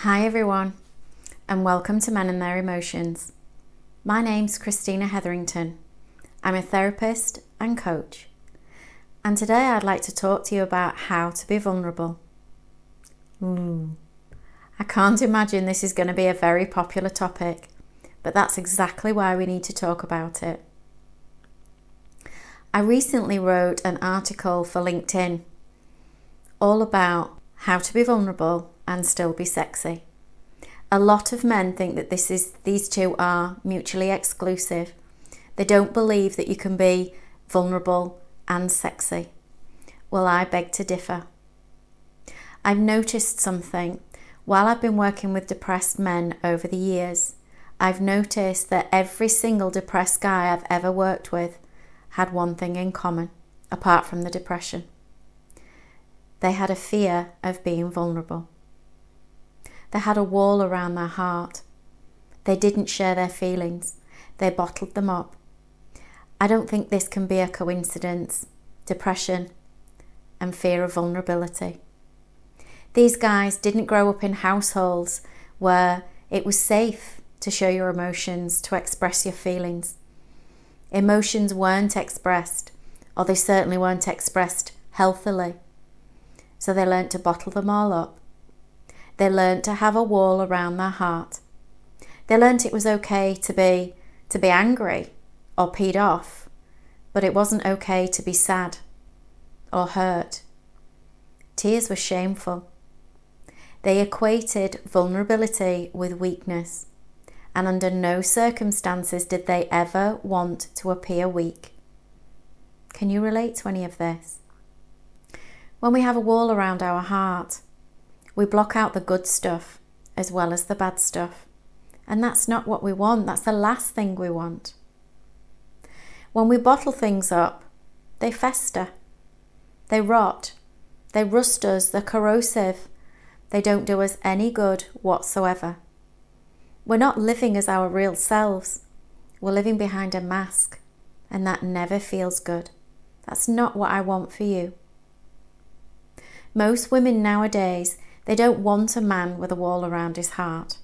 Hi everyone, and welcome to Men and Their Emotions. My name's Christina Hetherington. I'm a therapist and coach, and today I'd like to talk to you about how to be vulnerable. I can't imagine this is going to be a very popular topic, but that's exactly why we need to talk about it. I recently wrote an article for LinkedIn all about how to be vulnerable and still be sexy. A lot of men think that these two are mutually exclusive. They don't believe that you can be vulnerable and sexy. Well, I beg to differ. I've noticed something. While I've been working with depressed men over the years, I've noticed that every single depressed guy I've ever worked with had one thing in common, apart from the depression. They had a fear of being vulnerable. They had a wall around their heart. They didn't share their feelings. They bottled them up. I don't think this can be a coincidence. Depression and fear of vulnerability. These guys didn't grow up in households where it was safe to show your emotions, to express your feelings. Emotions weren't expressed, or they certainly weren't expressed healthily. So they learnt to bottle them all up. They learnt to have a wall around their heart. They learnt it was okay to be angry or peed off, but it wasn't okay to be sad or hurt. Tears were shameful. They equated vulnerability with weakness, and under no circumstances did they ever want to appear weak. Can you relate to any of this? When we have a wall around our heart, we block out the good stuff as well as the bad stuff. And that's not what we want. That's the last thing we want. When we bottle things up, they fester. They rot. They rust us. They're corrosive. They don't do us any good whatsoever. We're not living as our real selves. We're living behind a mask, and that never feels good. That's not what I want for you. Most women nowadays, they don't want a man with a wall around his heart.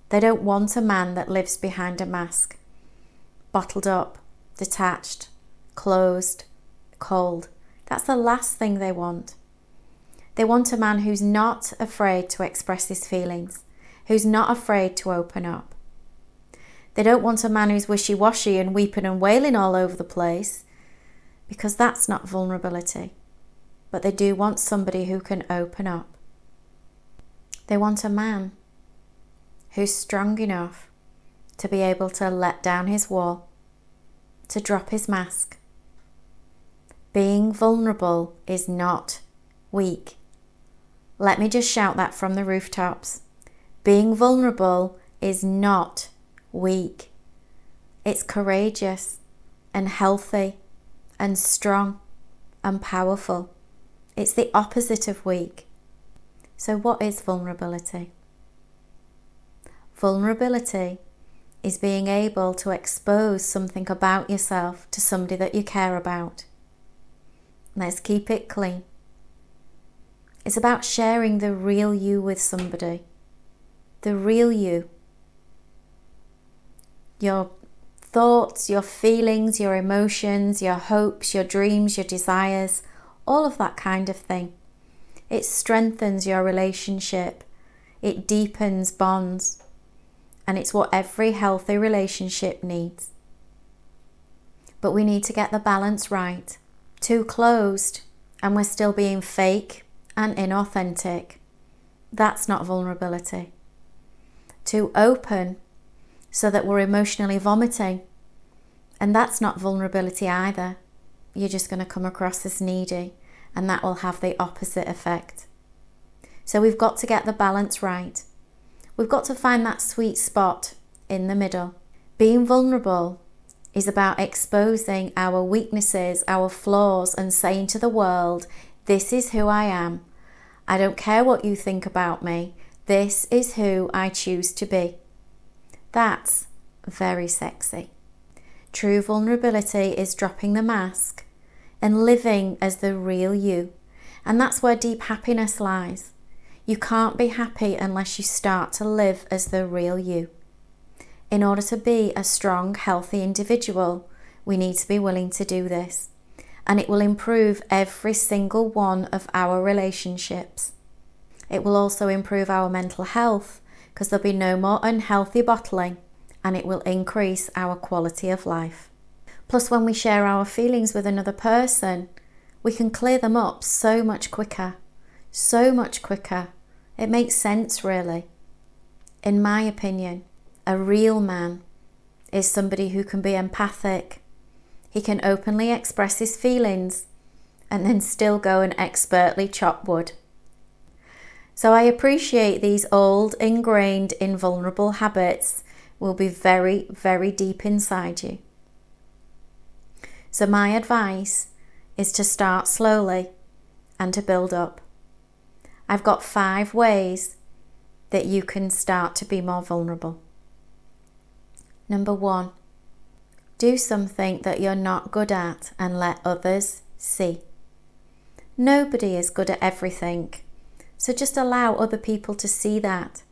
They don't want a man that lives behind a mask, bottled up, detached, closed, cold. That's the last thing they want. They want a man who's not afraid to express his feelings, who's not afraid to open up. They don't want a man who's wishy-washy and weeping and wailing all over the place, because that's not vulnerability. But they do want somebody who can open up. They want a man who's strong enough to be able to let down his wall, to drop his mask. Being vulnerable is not weak. Let me just shout that from the rooftops. Being vulnerable is not weak. It's courageous and healthy and strong and powerful. It's the opposite of weak. So what is vulnerability? Vulnerability is being able to expose something about yourself to somebody that you care about. Let's keep it clean. It's about sharing the real you with somebody. The real you. Your thoughts, your feelings, your emotions, your hopes, your dreams, your desires, all of that kind of thing. It strengthens your relationship. It deepens bonds. And it's what every healthy relationship needs. But we need to get the balance right. Too closed and we're still being fake and inauthentic. That's not vulnerability. Too open so that we're emotionally vomiting. And that's not vulnerability either. You're just going to come across as needy, and that will have the opposite effect. So we've got to get the balance right. We've got to find that sweet spot in the middle. Being vulnerable is about exposing our weaknesses, our flaws, and saying to the world, this is who I am. I don't care what you think about me. This is who I choose to be. That's very sexy. True vulnerability is dropping the mask and living as the real you. And that's where deep happiness lies. You can't be happy unless you start to live as the real you. In order to be a strong, healthy individual, we need to be willing to do this, and it will improve every single one of our relationships. It will also improve our mental health because there'll be no more unhealthy bottling, and it will increase our quality of life. Plus, when we share our feelings with another person, we can clear them up so much quicker. So much quicker. It makes sense, really. In my opinion, a real man is somebody who can be empathic. He can openly express his feelings and then still go and expertly chop wood. So I appreciate these old, ingrained, invulnerable habits will be very, very deep inside you. So my advice is to start slowly and to build up. I've got 5 ways that you can start to be more vulnerable. Number 1, do something that you're not good at and let others see. Nobody is good at everything, so just allow other people to see that.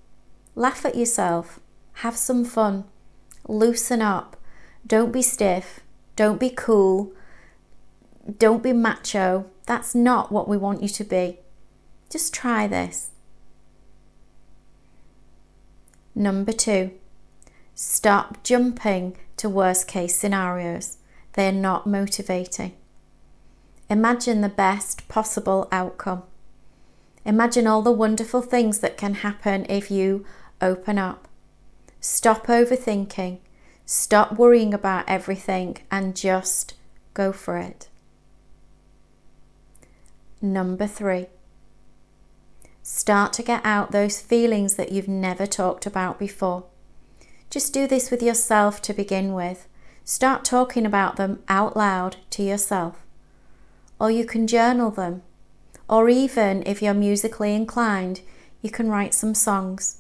Laugh at yourself, have some fun, loosen up, don't be stiff, don't be cool, don't be macho. That's not what we want you to be. Just try this. Number 2, stop jumping to worst case scenarios. They're not motivating. Imagine the best possible outcome. Imagine all the wonderful things that can happen if you open up. Stop overthinking. Stop worrying about everything and just go for it. Number 3, start to get out those feelings that you've never talked about before. Just do this with yourself to begin with. Start talking about them out loud to yourself. Or you can journal them. Or even if you're musically inclined, you can write some songs.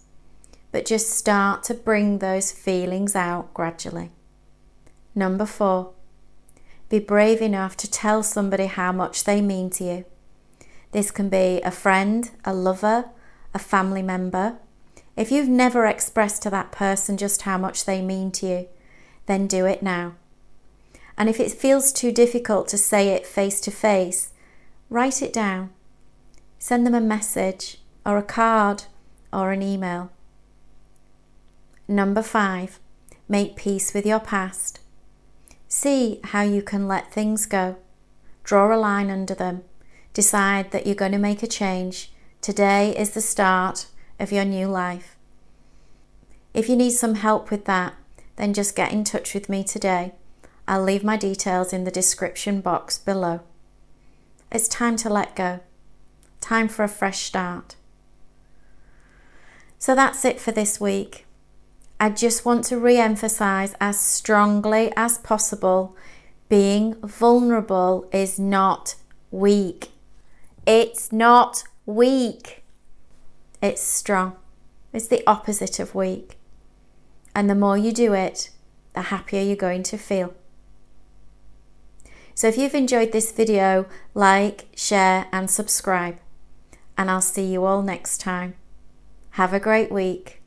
But just start to bring those feelings out gradually. Number 4, be brave enough to tell somebody how much they mean to you. This can be a friend, a lover, a family member. If you've never expressed to that person just how much they mean to you, then do it now. And if it feels too difficult to say it face to face, write it down. Send them a message or a card or an email. Number 5, make peace with your past. See how you can let things go. Draw a line under them. Decide that you're going to make a change. Today is the start of your new life. If you need some help with that, then just get in touch with me today. I'll leave my details in the description box below. It's time to let go. Time for a fresh start. So that's it for this week. I just want to re-emphasize as strongly as possible, being vulnerable is not weak. It's not weak. It's strong. It's the opposite of weak. And the more you do it, the happier you're going to feel. So if you've enjoyed this video, like, share and subscribe. And I'll see you all next time. Have a great week.